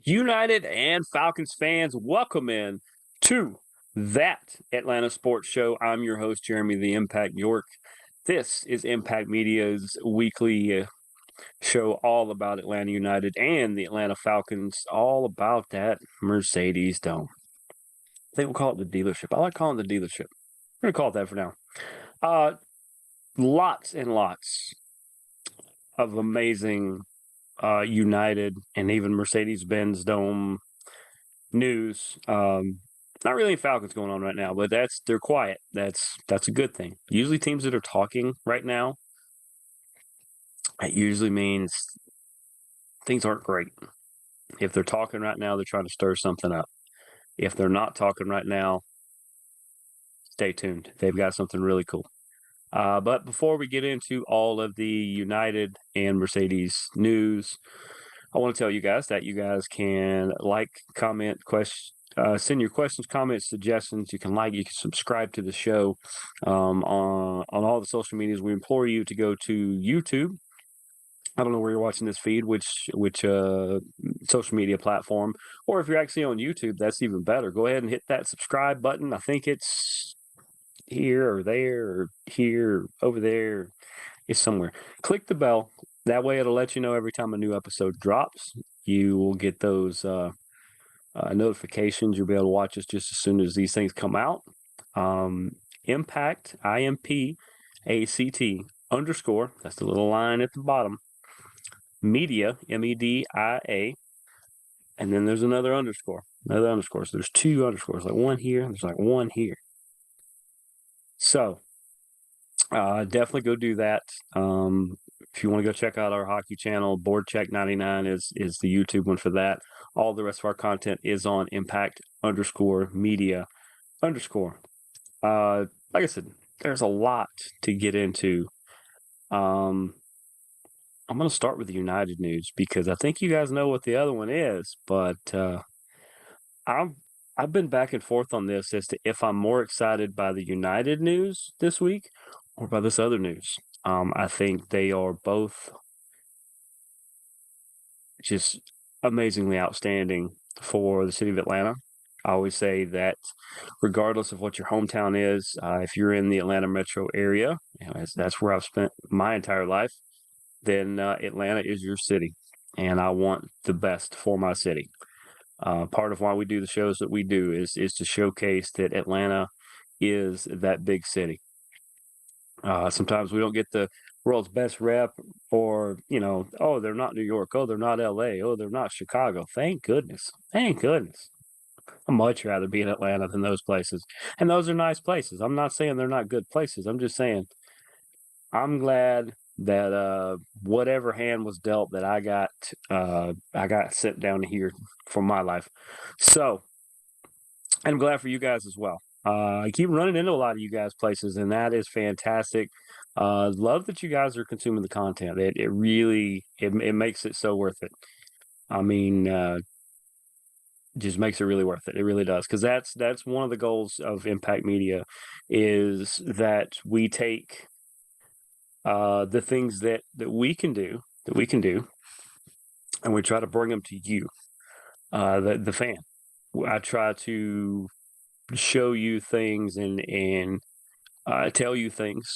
United and Falcons fans, welcome in to that Atlanta Sports Show. I'm your host, Jeremy the Impact York. This is Impact Media's weekly show all about Atlanta United and the Atlanta Falcons, all about that Mercedes Dome. I think we'll call it the dealership. I like calling it the dealership. We're going to call it that for now. Lots and lots of amazing United and even Mercedes-Benz Dome news. Not really any Falcons going on right now, but they're quiet. That's a good thing. Usually teams that are talking right now, it usually means things aren't great. If they're talking right now, they're trying to stir something up. If they're not talking right now, stay tuned. They've got something really cool. But before we get into all of the United and Mercedes news, I want to tell you guys that you guys can like, comment, send your questions, comments, suggestions. You can subscribe to the show on all the social medias. We implore you to go to YouTube. I don't know where you're watching this feed, which social media platform, or if you're actually on YouTube, that's even better. Go ahead and hit that subscribe button. I think it's here or there or here, over there. It's somewhere. Click the bell. That way it'll let you know every time a new episode drops. You will get those notifications. You'll be able to watch us just as soon as these things come out. Impact, IMPACT _ that's the little line at the bottom. Media, MEDIA. And then there's another underscore. So there's two underscores, like one here, and there's like one here. So definitely go do that. If you want to go check out our hockey channel, Board Check 99 is the YouTube one for that. All the rest of our content is on Impact _ Media _ like I said, there's a lot to get into. I'm going to start with the United news because I think you guys know what the other one is, but I've been back and forth on this as to if I'm more excited by the United news this week or by this other news. I think they are both just amazingly outstanding for the city of Atlanta. I always say that regardless of what your hometown is, if you're in the Atlanta metro area, that's where I've spent my entire life, then Atlanta is your city. And I want the best for my city. Part of why we do the shows that we do is to showcase that Atlanta is that big city. Sometimes we don't get the world's best rep, or oh, they're not New York, oh, they're not LA, oh, they're not Chicago. Thank goodness. I'd much rather be in Atlanta than those places, and those are nice places. I'm not saying they're not good places. I'm just saying I'm glad that whatever hand was dealt, that I got sent down here for my life. So I'm glad for you guys as well. I keep running into a lot of you guys places, and that is fantastic. Love that you guys are consuming the content. It really makes it so worth it. I mean, just makes it really worth it. It really does, because that's one of the goals of Impact Media, is that we take the things that we can do, and we try to bring them to you, the fan. I try to show you things and tell you things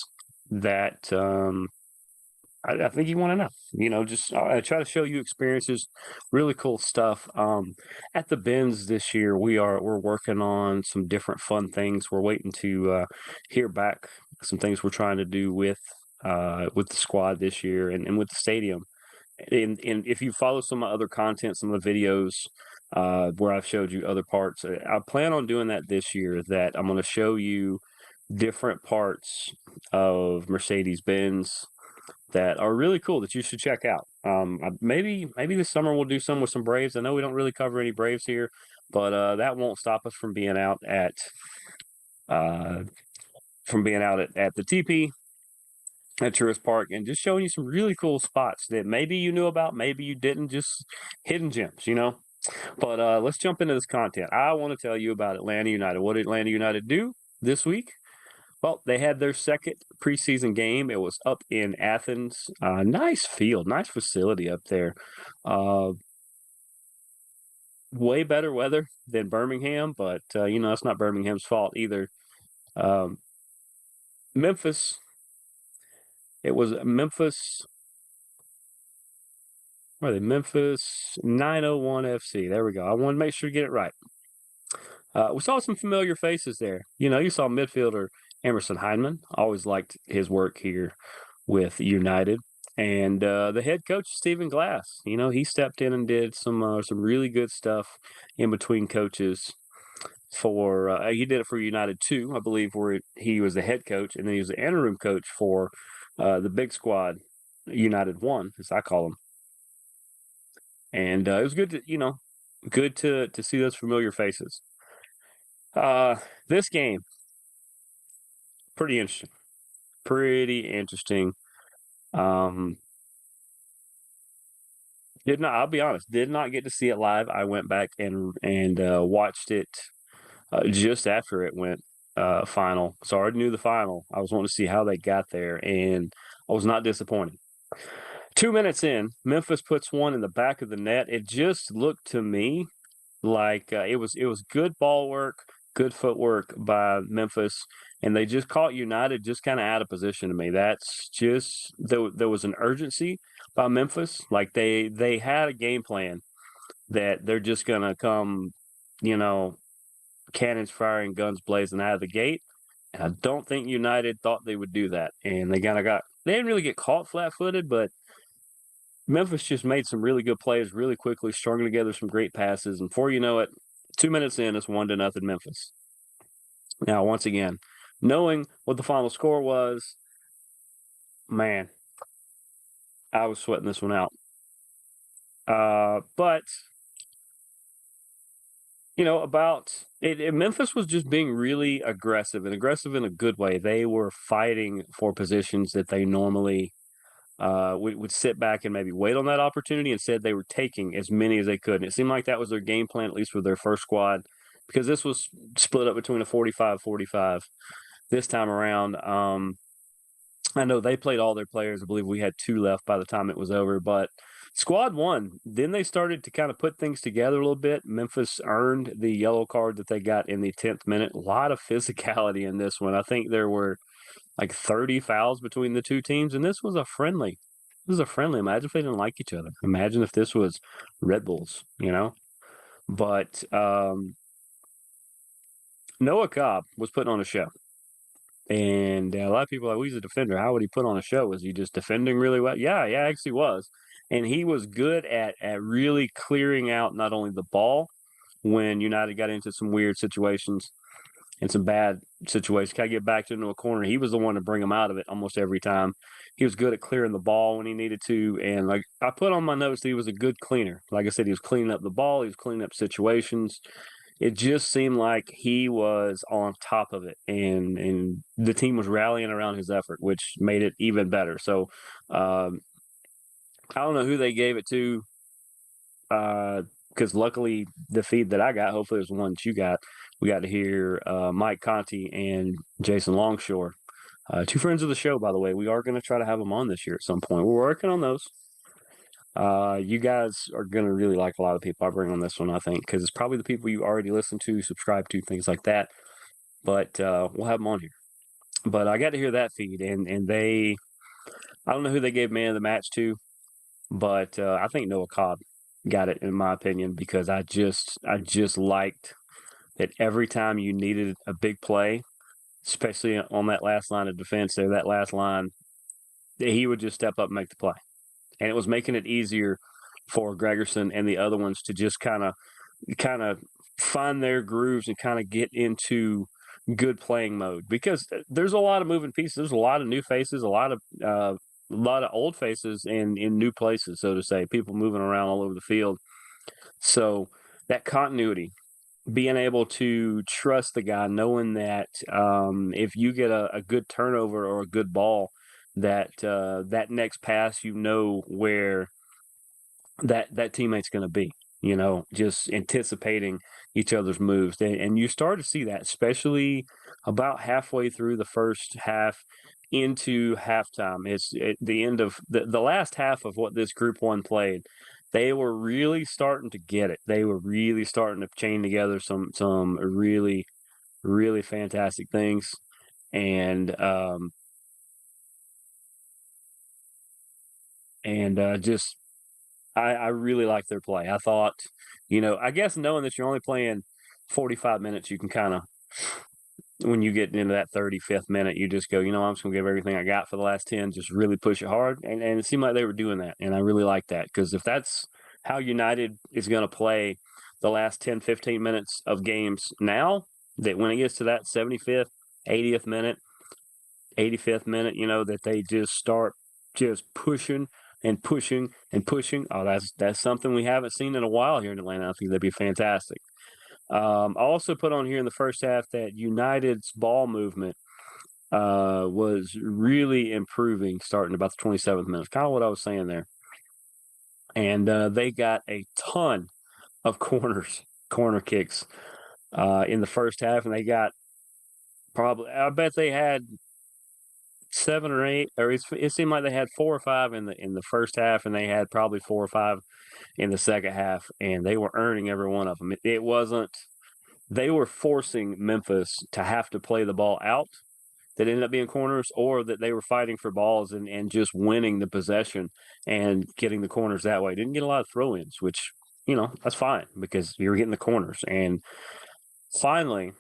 that I think you want to know. Just I try to show you experiences, really cool stuff. At the Benz this year, we're working on some different fun things. We're waiting to hear back some things we're trying to do with the squad this year and with the stadium. And if you follow some of my other content, some of the videos where I've showed you other parts, I plan on doing that this year. That I'm going to show you different parts of Mercedes-Benz that are really cool that you should check out. Maybe this summer we'll do some with some Braves. I know we don't really cover any Braves here, but that won't stop us from being out at the TP at Tourist Park, and just showing you some really cool spots that maybe you knew about, maybe you didn't, just hidden gems. But let's jump into this content. I want to tell you about Atlanta United. What did Atlanta United do this week? Well, they had their second preseason game. It was up in Athens. Nice field, nice facility up there. way better weather than Birmingham, but that's not Birmingham's fault either. Um, Memphis, it was Memphis. Where are they? Memphis 901 FC. There we go. I want to make sure to get it right. We saw some familiar faces there. You saw midfielder Emerson Hyndman. Always liked his work here with United. And the head coach, Stephen Glass. He stepped in and did some really good stuff in between coaches. He did it for United too, I believe, where he was the head coach, and then he was the interim coach for the big squad, United One, as I call them. And it was good to see those familiar faces. This game, pretty interesting. Pretty interesting. Um, did not. I'll be honest. Did not get to see it live. I went back and watched it just after it went final. So I already knew the final. I was wanting to see how they got there, and I was not disappointed. 2 minutes in, Memphis puts one in the back of the net. It just looked to me like it was good ball work, good footwork by Memphis, and they just caught United just kind of out of position to me. That's just there was an urgency by Memphis, like they had a game plan that they're just gonna come, you know, cannons firing, guns blazing out of the gate. And I don't think United thought they would do that, and they didn't really get caught flat-footed, but Memphis just made some really good plays really quickly, strung together some great passes, and before you know it, 2 minutes in, it's 1-0 Memphis. Now, once again, knowing what the final score was, man, I was sweating this one out. But about it, Memphis was just being really aggressive and aggressive in a good way. They were fighting for positions that they normally would sit back and maybe wait on that opportunity. Instead, they were taking as many as they could. And it seemed like that was their game plan, at least with their first squad, because this was split up between a 45-45 this time around. I know they played all their players. I believe we had 2 left by the time it was over, but squad won. Then they started to kind of put things together a little bit. Memphis earned the yellow card that they got in the 10th minute. A lot of physicality in this one. I think there were like 30 fouls between the two teams, and this was a friendly. This was a friendly. Imagine if they didn't like each other. Imagine if this was Red Bulls. But Noah Cobb was putting on a show. And a lot of people are like, well, he's a defender. How would he put on a show? Was he just defending really well? Yeah, actually was. And he was good at really clearing out not only the ball when United got into some weird situations and some bad situations, kind of get back into a corner. He was the one to bring him out of it almost every time. He was good at clearing the ball when he needed to. And like I put on my notes that he was a good cleaner. Like I said, he was cleaning up the ball. He was cleaning up situations. It just seemed like he was on top of it, and the team was rallying around his effort, which made it even better. So I don't know who they gave it to, because luckily the feed that I got, hopefully it was the one that you got, we got to hear Mike Conti and Jason Longshore, 2 friends of the show, by the way. We are going to try to have them on this year at some point. We're working on those. You guys are going to really like a lot of people I bring on this one, I think, because it's probably the people you already listen to, subscribe to, things like that. But we'll have them on here. But I got to hear that feed, and I don't know who they gave man of the match to, but I think Noah Cobb got it, in my opinion, because I just liked that every time you needed a big play, especially on that last line of defense there, that last line, he would just step up and make the play. And it was making it easier for Gregerson and the other ones to just kind of find their grooves and kind of get into good playing mode, because there's a lot of moving pieces. There's a lot of new faces, a lot of old faces in new places, so to say, people moving around all over the field. So that continuity, being able to trust the guy, knowing that if you get a good turnover or a good ball, that that next pass, where that teammate's going to be, just anticipating each other's moves. And you start to see that, especially about halfway through the first half into halftime. It's at the end of the last half of what this group one played they were really starting to get it. They were really starting to chain together some really really fantastic things, and just I really like their play. I thought, I guess knowing that you're only playing 45 minutes, you can kind of when you get into that 35th minute, you just go, I'm just gonna give everything I got for the last 10, just really push it hard. And it seemed like they were doing that. And I really like that because if that's how United is gonna play the last 10, 15 minutes of games now, that when it gets to that 75th, 80th minute, 85th minute, that they just start just pushing and pushing and pushing. Oh, that's something we haven't seen in a while here in Atlanta. I think that'd be fantastic. I also put on here in the first half that United's ball movement was really improving starting about the 27th minute. Kind of what I was saying there. And they got a ton of corner kicks in the first half, and they got probably, I bet they had 7 or 8, or it seemed like they had 4 or 5 in the first half, and they had probably 4 or 5 in the second half, and they were earning every one of them. It wasn't. They were forcing Memphis to have to play the ball out that ended up being corners, or that they were fighting for balls and just winning the possession and getting the corners that way. Didn't get a lot of throw-ins, which, that's fine because you're getting the corners. And finally,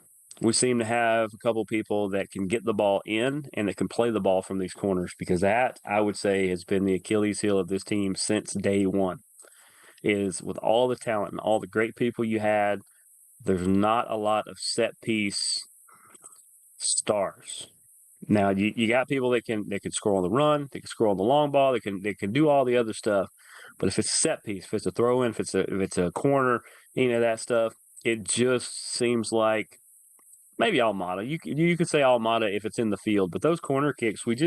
we seem to have a couple people that can get the ball in and that can play the ball from these corners, because that, I would say, has been the Achilles heel of this team since day one, is with all the talent and all the great people you had, there's not a lot of set piece stars. Now you got people that can score on the run, they can score on the long ball, they can do all the other stuff. But if it's a set piece, if it's a throw in, if it's a corner, that stuff, it just seems like maybe Almada. You could say Almada if it's in the field, but those corner kicks, we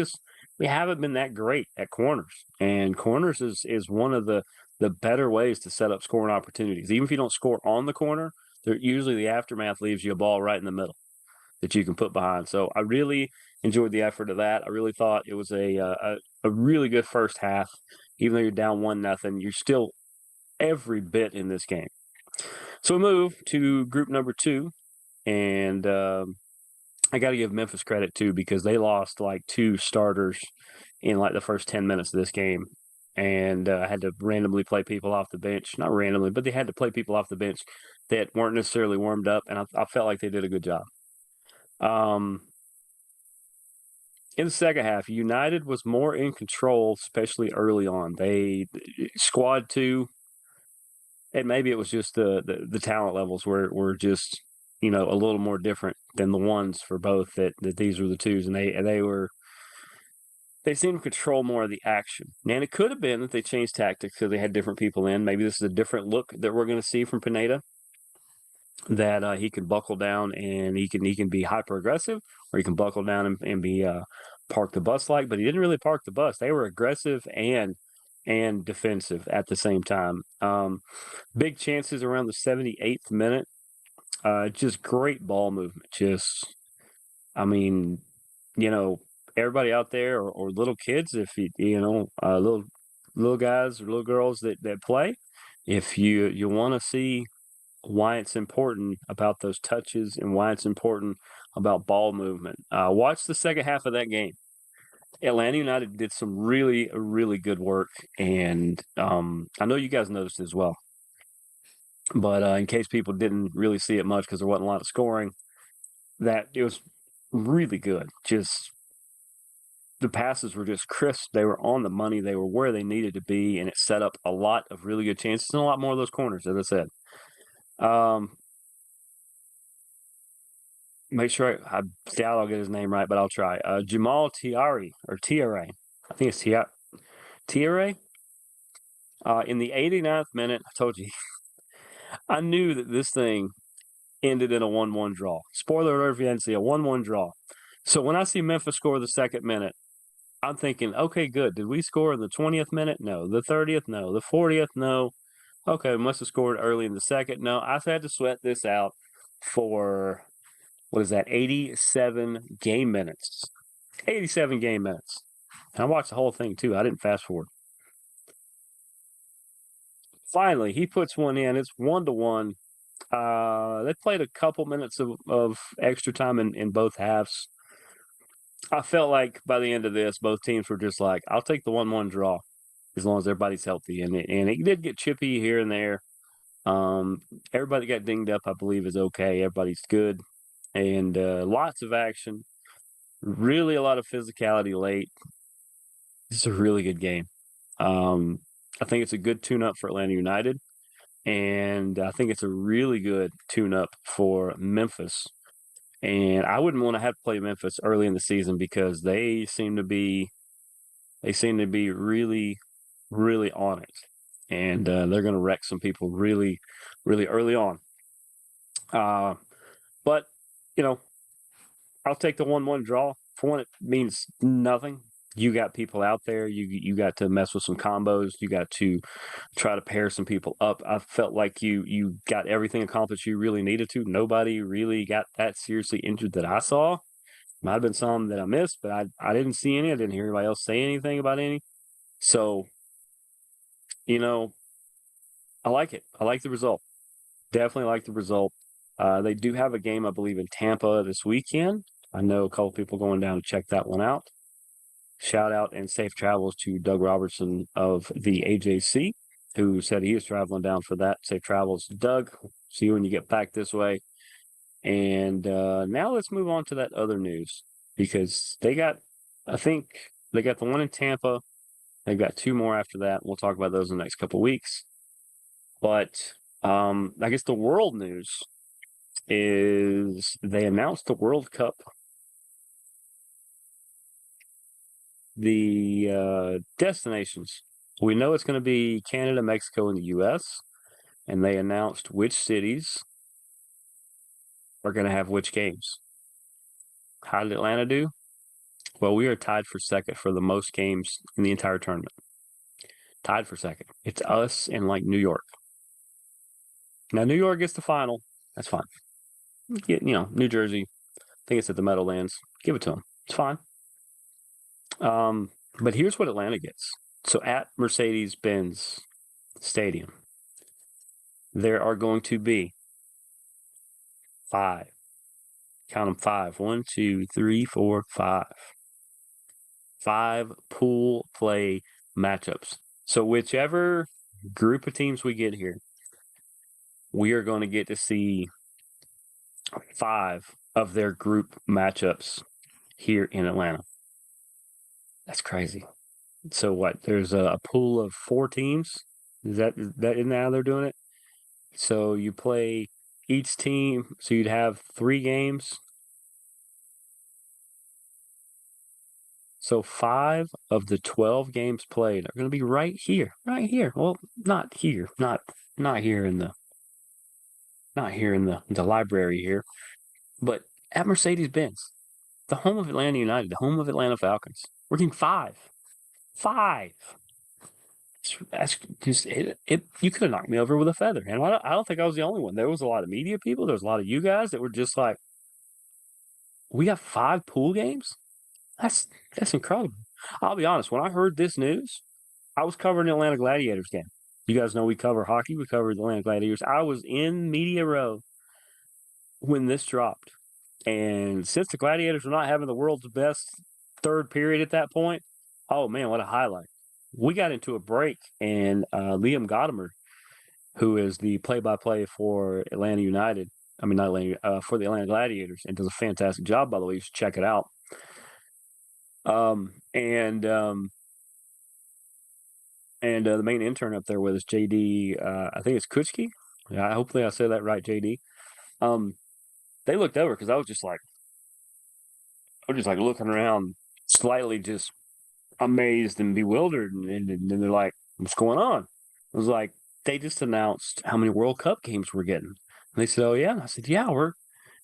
haven't been that great at corners. And corners is one of the better ways to set up scoring opportunities. Even if you don't score on the corner, usually the aftermath leaves you a ball right in the middle that you can put behind. So I really enjoyed the effort of that. I really thought it was a really good first half. Even though you're down 1-0, you're still every bit in this game. So we move to group number 2, and I got to give Memphis credit too, because they lost like 2 starters in like the first 10 minutes of this game, and had to randomly play people off the bench. Not randomly, but they had to play people off the bench that weren't necessarily warmed up, and I felt like they did a good job. Um, in the second half, United was more in control, especially early on. They squad 2, and maybe it was just the talent levels were just a little more different than the ones for both, that these were the 2s, and they seemed to control more of the action. And it could have been that they changed tactics because they had different people in. Maybe this is a different look that we're going to see from Pineda, that he can buckle down and he can be hyper aggressive, or he can buckle down and be park the bus like. But he didn't really park the bus. They were aggressive and defensive at the same time. Big chances around the 78th minute. Just great ball movement. I mean, everybody out there, or little kids, if little guys or little girls that play, if you want to see why it's important about those touches and why it's important about ball movement, watch the second half of that game. Atlanta United did some really, really good work, and I know you guys noticed as well. But in case people didn't really see it much because there wasn't a lot of scoring, that it was really good. Just the passes were just crisp. They were on the money. They were where they needed to be, and it set up a lot of really good chances and a lot more of those corners, as I said. Make sure I doubt I'll get his name right, but I'll try. Jamal Tiari, or Tiare. I think it's Tiare. In the 89th minute, I told you, I knew that this thing ended in a 1-1 draw. Spoiler alert if you hadn't seen a 1-1 draw. So when I see Memphis score the second minute, I'm thinking, okay, good. Did we score in the 20th minute? No. The 30th? No. The 40th? No. Okay, we must have scored early in the second. No, I've had to sweat this out for, what is that, 87 game minutes. 87 game minutes. And I watched the whole thing, too. I didn't fast forward. Finally, he puts one in. It's 1-1. They played a couple minutes of extra time in both halves. I felt like by the end of this, both teams were just like, "I'll take the 1-1 draw as long as everybody's healthy." And it did get chippy here and there. Um, Everybody got dinged up, I believe, is okay. Everybody's good, and lots of action. Really, a lot of physicality late. It's a really good game. Um, I think it's a good tune-up for Atlanta United, and I think it's a really good tune-up for Memphis. And I wouldn't want to have to play Memphis early in the season because they seem to be really, really on it, and they're going to wreck some people really, really early on. Uh, but you know, I'll take the 1-1 draw. For one, it means nothing. You got people out there. You got to mess with some combos. You got to try to pair some people up. I felt like you got everything accomplished you really needed to. Nobody really got that seriously injured that I saw. Might have been some that I missed, but I didn't see any. I didn't hear anybody else say anything about any. So, you know, I like it. I like the result. Definitely like the result. They do have a game, I believe, in Tampa this weekend. I know a couple people going down to check that one out. Shout out and safe travels to Doug Robertson of the AJC, who said he is traveling down for that. Safe travels, Doug. See you when you get back this way. And now let's move on to that other news because I think they got the one in Tampa. They've got two more after that. We'll talk about those in the next couple of weeks. But I guess the world news is they announced the World Cup, the destinations. We know it's going to be Canada, Mexico, and the U.S., and they announced which cities are going to have which games. How did Atlanta do? Well, we are tied for second for the most games in the entire tournament. Tied for second. It's us and like New York. Now, New York gets the final. That's fine. New Jersey. I think it's at the Meadowlands. Give it to them. It's fine. But here's what Atlanta gets. So at Mercedes-Benz Stadium, there are going to be five. Count them five. 1, 2, 3, 4, 5. 5 pool play matchups. So whichever group of teams we get here, we are going to get to see 5 of their group matchups here in Atlanta. That's crazy. So what? There's a pool of 4 teams. Isn't that how they're doing it? So you play each team. So you'd have 3 games. So 5 of the 12 games played are going to be right here, right here. Well, not here, not here in the library here, but at Mercedes-Benz, the home of Atlanta United, the home of Atlanta Falcons. We're getting 5. 5. That's just it. You could have knocked me over with a feather, and I don't think I was the only one. There was a lot of media people. There was a lot of you guys that were just like, "We got 5 pool games. That's incredible." I'll be honest. When I heard this news, I was covering the Atlanta Gladiators game. You guys know we cover hockey. We cover the Atlanta Gladiators. I was in media row when this dropped, and since the Gladiators were not having the world's best third period at that point, oh man, what a highlight! We got into a break, and Liam Godimer, who is the play-by-play for Atlanta United, I mean not Atlanta, for the Atlanta Gladiators, and does a fantastic job, by the way. You should check it out. And the main intern up there with us, JD, I think it's Kuchki. Yeah, hopefully I said that right, JD. Um, they looked over because I was just like looking around, slightly just amazed and bewildered, and they're like, "What's going on?" I was like, "They just announced how many World Cup games we're getting." And they said, "Oh yeah," and I said, "Yeah, we're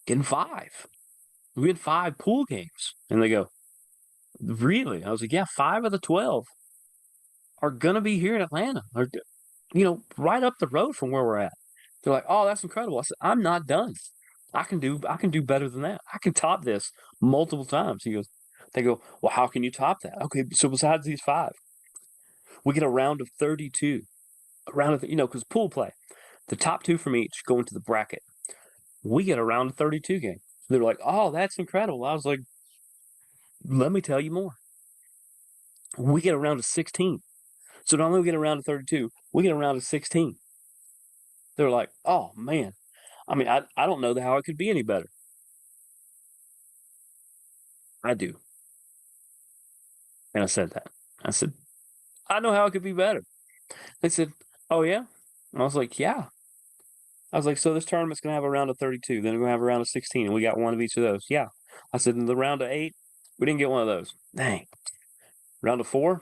getting 5. We get 5 pool games." And they go, "Really?" I was like, "Yeah, 5 of the 12 are gonna be here in Atlanta, or right up the road from where we're at." They're like, "Oh, that's incredible." I said, "I'm not done. I can do better than that. I can top this multiple times." They go, "Well, how can you top that?" Okay, so besides these 5, we get a round of 32. round of, because pool play, the top two from each go into the bracket. We get a round of 32 game. They're like, oh, that's incredible. I was like, let me tell you more. We get a round of 16. So not only we get a round of 32, we get a round of 16. They're like, oh, man. I mean, I don't know how it could be any better. I do. And I said that. I said, I know how it could be better. They said, oh, yeah? And I was like, yeah. I was like, so this tournament's going to have a round of 32. Then we're going to have a round of 16. And we got one of each of those. Yeah. I said, in the round of 8, we didn't get one of those. Dang. Round of 4,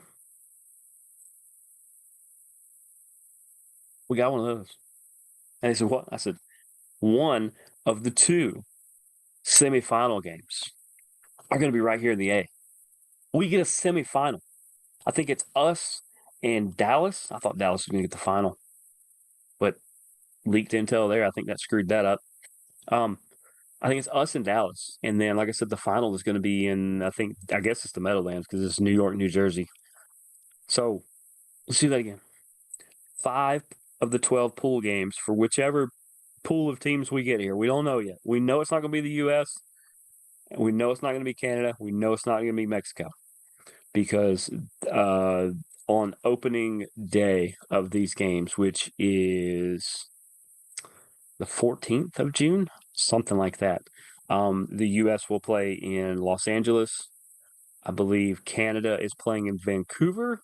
we got one of those. And they said, what? I said, one of the 2 semifinal games are going to be right here in the A. We get a semifinal. I think it's us and Dallas. I thought Dallas was going to get the final, but leaked intel there. I think that screwed that up. I think it's us and Dallas, and then, like I said, the final is going to be in. I guess it's the Meadowlands because it's New York, New Jersey. So let's do that again. 5 of the 12 pool games for whichever pool of teams we get here. We don't know yet. We know it's not going to be the U.S. We know it's not going to be Canada. We know it's not going to be Mexico because on opening day of these games, which is the 14th of June, something like that, the U.S. will play in Los Angeles. I believe Canada is playing in Vancouver.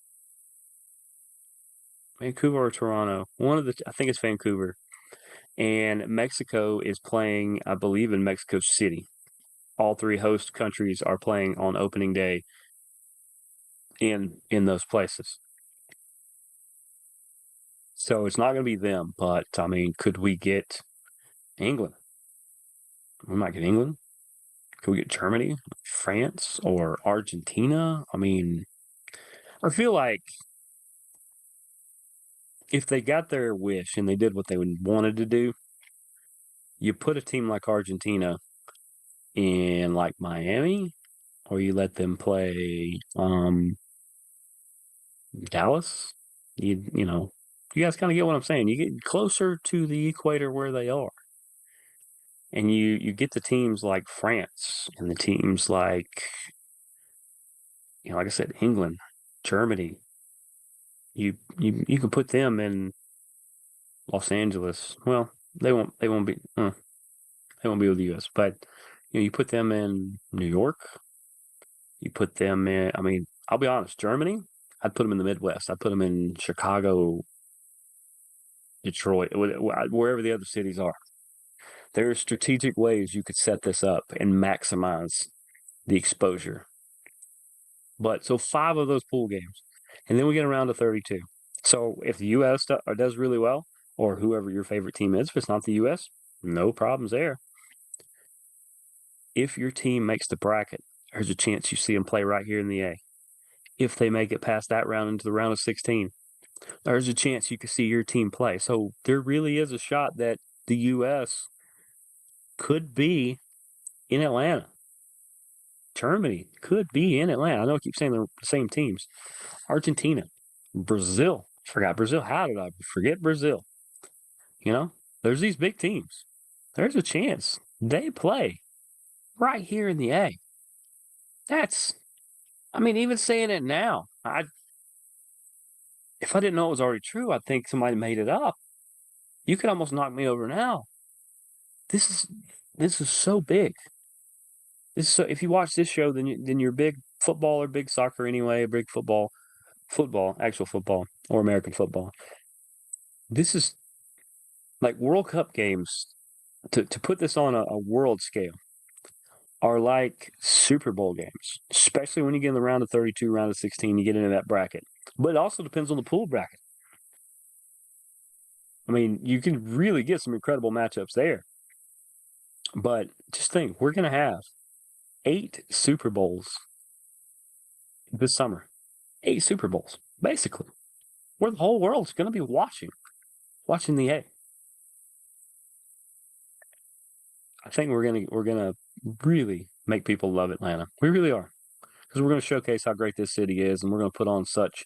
Vancouver or Toronto. I think it's Vancouver. And Mexico is playing, I believe, in Mexico City. All 3 host countries are playing on opening day in those places. So it's not going to be them, but I mean, could we get England? We might get England. Could we get Germany, France, or Argentina? I mean, I feel like if they got their wish and they did what they wanted to do, you put a team like Argentina in like Miami, or you let them play Dallas. You guys kind of get what I'm saying. You get closer to the equator where they are, and you get the teams like France and the teams like I said, England, Germany. You can put them in Los Angeles. Well, they won't be they won't be with the U.S. But you put them in New York. You put them in. I mean, I'll be honest. Germany, I'd put them in the Midwest. I'd put them in Chicago, Detroit, wherever the other cities are. There are strategic ways you could set this up and maximize the exposure. But so 5 of those pool games, and then we get around to 32. So if the U.S. does really well, or whoever your favorite team is, if it's not the U.S., no problems there. If your team makes the bracket, there's a chance you see them play right here in the A. If they make it past that round into the round of 16, there's a chance you could see your team play. So there really is a shot that the U.S. could be in Atlanta. Germany could be in Atlanta. I know I keep saying the same teams. Argentina, Brazil. Forgot Brazil. How did I forget Brazil? There's these big teams. There's a chance they play right here in the A. Even saying it now, if I didn't know it was already true, I'd think somebody made it up. You could almost knock me over now. This is so big. If you watch this show, then you're big football or big soccer anyway, big football, actual football or American football. This is like World Cup games. To put this on a world scale, are like Super Bowl games, especially when you get in the round of 32, round of 16, you get into that bracket. But it also depends on the pool bracket. I mean, you can really get some incredible matchups there. But just think, we're going to have 8 Super Bowls this summer. 8 Super Bowls, basically, where the whole world's going to be watching the A. I think we're gonna really make people love Atlanta. We really are, because we're going to showcase how great this city is, and we're going to put on such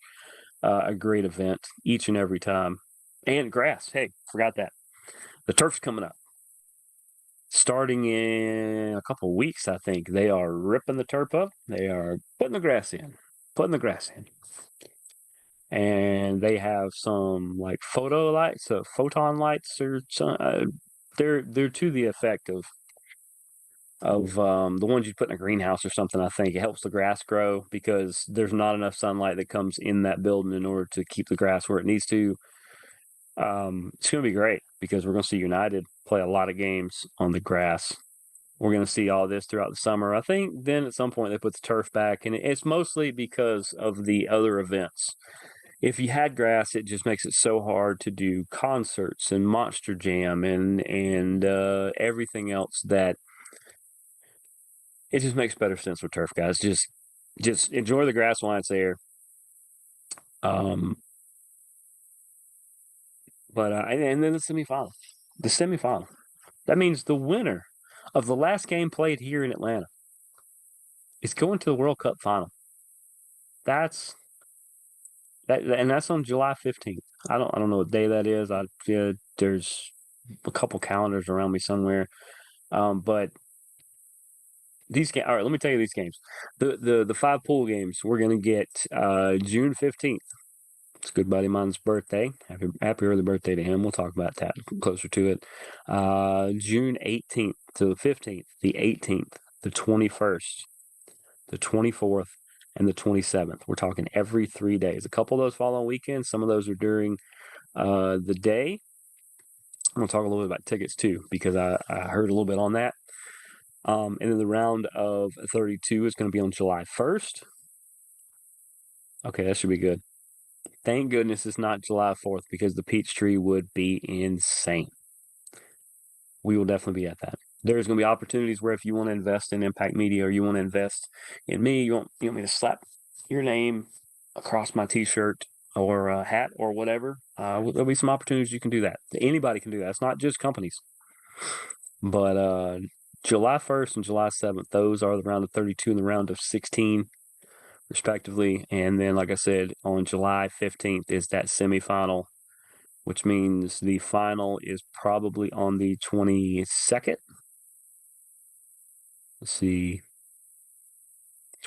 a great event each and every time. And grass. Hey, forgot that. The turf's coming up. Starting in a couple of weeks, I think they are ripping the turf up. They are putting the grass in, putting the grass in, and they have some like photo lights, photon lights, or some. They're to the effect of the ones you put in a greenhouse or something. I think it helps the grass grow because there's not enough sunlight that comes in that building in order to keep the grass where it needs to. It's going to be great because we're going to see United play a lot of games on the grass. We're going to see all this throughout the summer. I think then at some point they put the turf back, and it's mostly because of the other events. If you had grass, it just makes it so hard to do concerts and Monster Jam and everything else that it just makes better sense with turf, guys. Just enjoy the grass while it's there. Um, and then the semifinal. The semifinal. That means the winner of the last game played here in Atlanta is going to the World Cup final. That's and that's on July 15th. I don't know what day that is. There's a couple calendars around me somewhere. But these games. All right, let me tell you these games. The five pool games we're gonna get June 15th. It's a good buddy of mine's birthday. Happy early birthday to him. We'll talk about that closer to it. June 18th to the 15th, the 18th, the 21st, the 24th, and the 27th. We're talking every 3 days. A couple of those fall on weekends. Some of those are during the day. I'm going to talk a little bit about tickets too, because I heard a little bit on that. And then the round of 32 is going to be on July 1st. Okay, that should be good. Thank goodness it's not July 4th because the Peachtree would be insane. We will definitely be at that. There's going to be opportunities where if you want to invest in Impact Media or you want to invest in me, you want me to slap your name across my T-shirt or a hat or whatever, there'll be some opportunities you can do that. Anybody can do that. It's not just companies. But July 1st and July 7th, those are the round of 32 and the round of 16, respectively. And then, like I said, on July 15th is that semifinal, which means the final is probably on the 22nd. Let's see,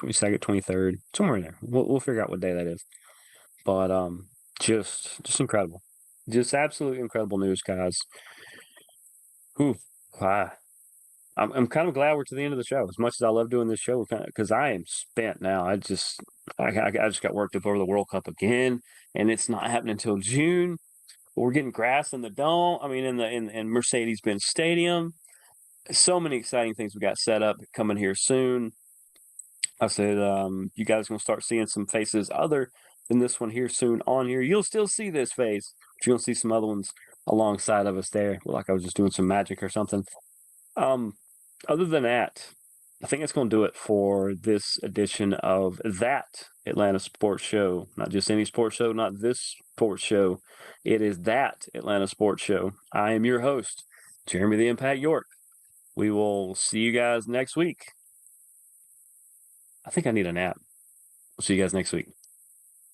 22nd, 23rd, somewhere in there. We'll figure out what day that is. But just incredible, just absolutely incredible news, guys. Whew. Wow. I'm kind of glad we're to the end of the show. As much as I love doing this show, because I am spent now. I just got worked up over the World Cup again, and it's not happening until June. We're getting grass in the dome. I mean, in Mercedes-Benz Stadium. So many exciting things we got set up coming here soon. I said, you guys are gonna start seeing some faces other than this one here soon on here. You'll still see this face, but you'll see some other ones alongside of us there, like I was just doing some magic or something. Other than that, I think that's going to do it for this edition of That Atlanta Sports Show. Not just any sports show, not this sports show. It is That Atlanta Sports Show. I am your host, Jeremy the Impact York. We will see you guys next week. I think I need a nap. We'll see you guys next week.